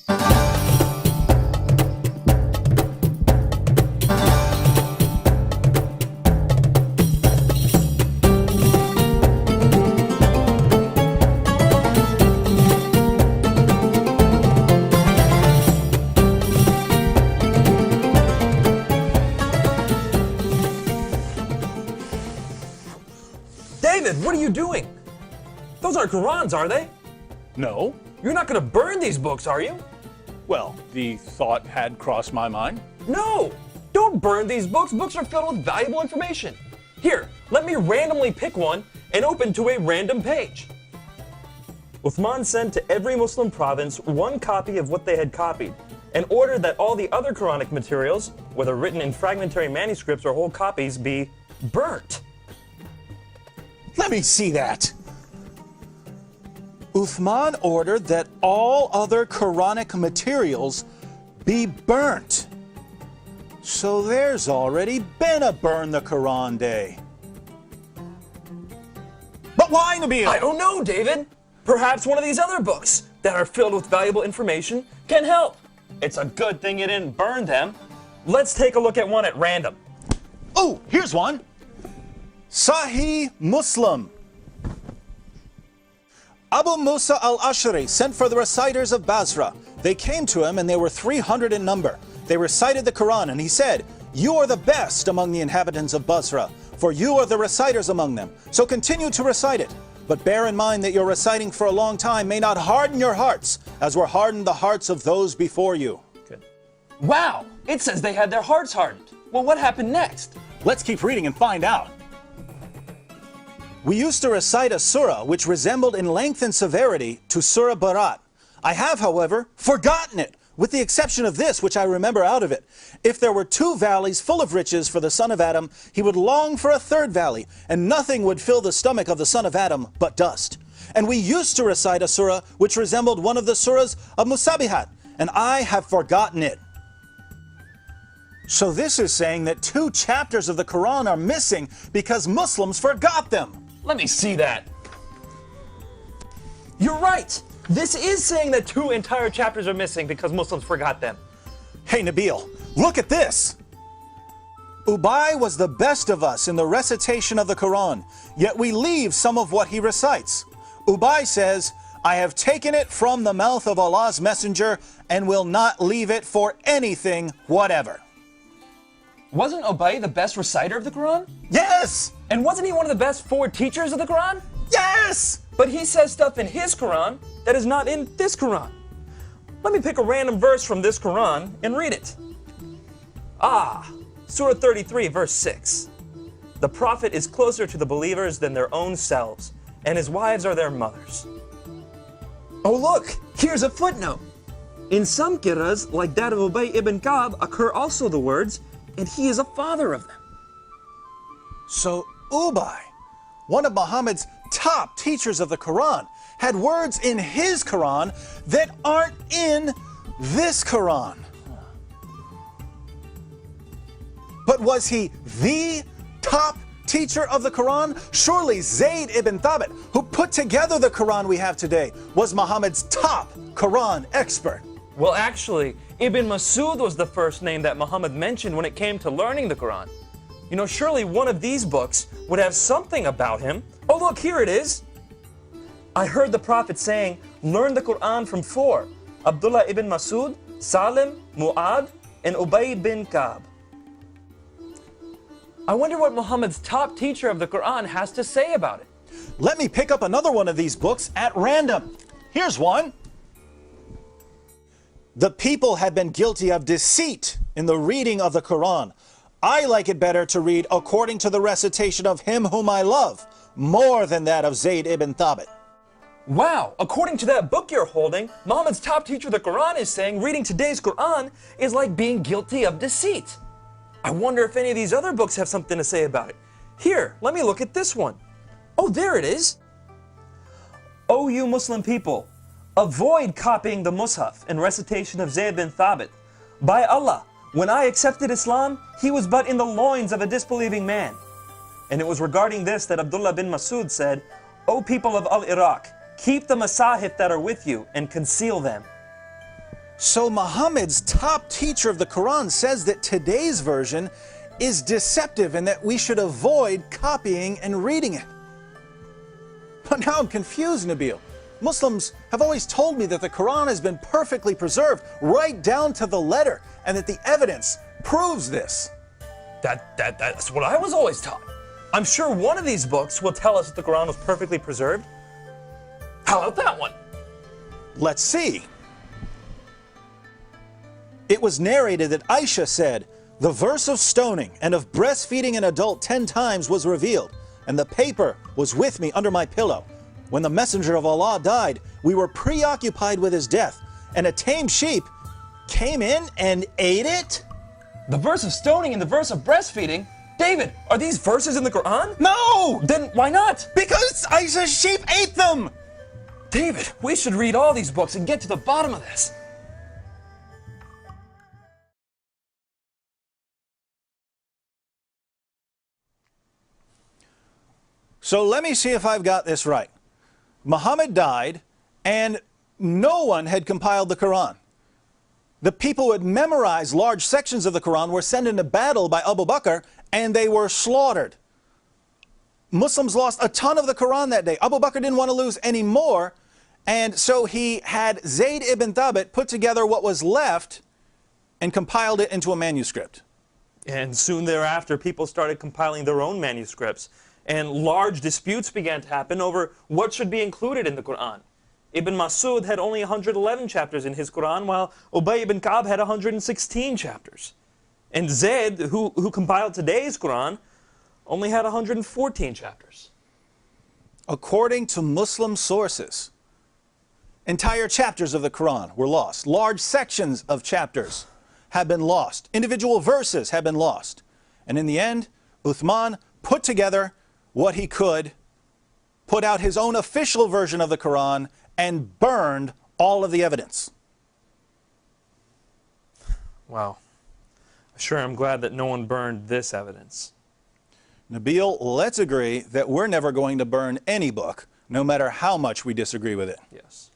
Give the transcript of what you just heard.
David, what are you doing? Those aren't Qurans, are they? No. You're not going to burn these books, are you? Well, the thought had crossed my mind. No! Don't burn these books. Books are filled with valuable information. Here, let me randomly pick one and open to a random page. Uthman sent to every Muslim province one copy of what they had copied and ordered that all the other Quranic materials, whether written in fragmentary manuscripts or whole copies, be burnt. Let me see that. Uthman ordered that all other Quranic materials be burnt. So there's already been a Burn the Quran Day. But why, Nabeel? I don't know, David. Perhaps one of these other books that are filled with valuable information can help. It's a good thing you didn't burn them. Let's take a look at one at random. Oh, here's one. Sahih Muslim. Abu Musa al-Ash'ari sent for the reciters of Basra. They came to him and they were 300 in number. They recited the Quran and he said, "You are the best among the inhabitants of Basra, for you are the reciters among them. So continue to recite it. But bear in mind that your reciting for a long time may not harden your hearts, as were hardened the hearts of those before you." Good. Wow, it says they had their hearts hardened. Well, what happened next? Let's keep reading and find out. We used to recite a surah which resembled in length and severity to Surah Barat. I have, however, forgotten it, with the exception of this, which I remember out of it. If there were 2 valleys full of riches for the son of Adam, he would long for a 3rd valley, and nothing would fill the stomach of the son of Adam but dust. And we used to recite a surah which resembled one of the surahs of Musabihat, and I have forgotten it. So this is saying that 2 chapters of the Quran are missing because Muslims forgot them. Let me see that. You're right. This is saying that 2 entire chapters are missing because Muslims forgot them. Hey Nabeel, look at this. Ubay was the best of us in the recitation of the Quran, yet we leave some of what he recites. Ubay says, "I have taken it from the mouth of Allah's messenger and will not leave it for anything whatever." Wasn't Ubay the best reciter of the Quran? Yes! And wasn't he one of the best 4 teachers of the Quran? Yes! But he says stuff in his Quran that is not in this Quran. Let me pick a random verse from this Quran and read it. Surah 33, verse 6. The Prophet is closer to the believers than their own selves, and his wives are their mothers. Oh look, here's a footnote. In some qira'as, like that of Ubay ibn Ka'b, occur also the words, "and he is a father of them." So Ubay, one of Muhammad's top teachers of the Quran, had words in his Quran that aren't in this Quran. But was he the top teacher of the Quran? Surely Zayd ibn Thabit, who put together the Quran we have today, was Muhammad's top Quran expert. Well, actually, Ibn Masud was the first name that Muhammad mentioned when it came to learning the Quran. You know, surely one of these books would have something about him. Oh, look, here it is. I heard the Prophet saying, "Learn the Quran from 4. Abdullah ibn Masud, Salim, Mu'ad, and Ubay bin Ka'b." I wonder what Muhammad's top teacher of the Quran has to say about it. Let me pick up another one of these books at random. Here's one. The people had been guilty of deceit in the reading of the Quran. I like it better to read according to the recitation of him whom I love, more than that of Zayd ibn Thabit. Wow, according to that book you're holding, Muhammad's top teacher of the Quran is saying reading today's Quran is like being guilty of deceit. I wonder if any of these other books have something to say about it. Here, let me look at this one. Oh, there it is. O you Muslim people, avoid copying the Mus'haf and recitation of Zayd bin Thabit. By Allah, when I accepted Islam, he was but in the loins of a disbelieving man. And it was regarding this that Abdullah bin Masud said, O people of Al-Iraq, keep the masahif that are with you and conceal them. So Muhammad's top teacher of the Quran says that today's version is deceptive and that we should avoid copying and reading it. But now I'm confused, Nabeel. Muslims have always told me that the Quran has been perfectly preserved right down to the letter and that the evidence proves this. That's what I was always taught. I'm sure one of these books will tell us that the Quran was perfectly preserved. How about that one? Let's see. It was narrated that Aisha said, "The verse of stoning and of breastfeeding an adult 10 times was revealed, and the paper was with me under my pillow. When the messenger of Allah died, we were preoccupied with his death, and a tame sheep came in and ate it?" The verse of stoning and the verse of breastfeeding? David, are these verses in the Quran? No! Then why not? Because Aisha's sheep ate them! David, we should read all these books and get to the bottom of this. So let me see if I've got this right. Muhammad died, and no one had compiled the Quran. The people who had memorized large sections of the Quran were sent into battle by Abu Bakr, and they were slaughtered. Muslims lost a ton of the Quran that day. Abu Bakr didn't want to lose any more, and so he had Zayd ibn Thabit put together what was left and compiled it into a manuscript. And soon thereafter, people started compiling their own manuscripts, and large disputes began to happen over what should be included in the Quran. Ibn Masud had only 111 chapters in his Quran, while Ubay ibn Ka'b had 116 chapters. And Zayd, who compiled today's Quran, only had 114 chapters. According to Muslim sources, entire chapters of the Quran were lost. Large sections of chapters have been lost. Individual verses have been lost. And in the end, Uthman put together what he could, put out his own official version of the Quran, and burned all of the evidence. Wow. Sure, I'm glad that no one burned this evidence. Nabeel, let's agree that we're never going to burn any book, no matter how much we disagree with it. Yes.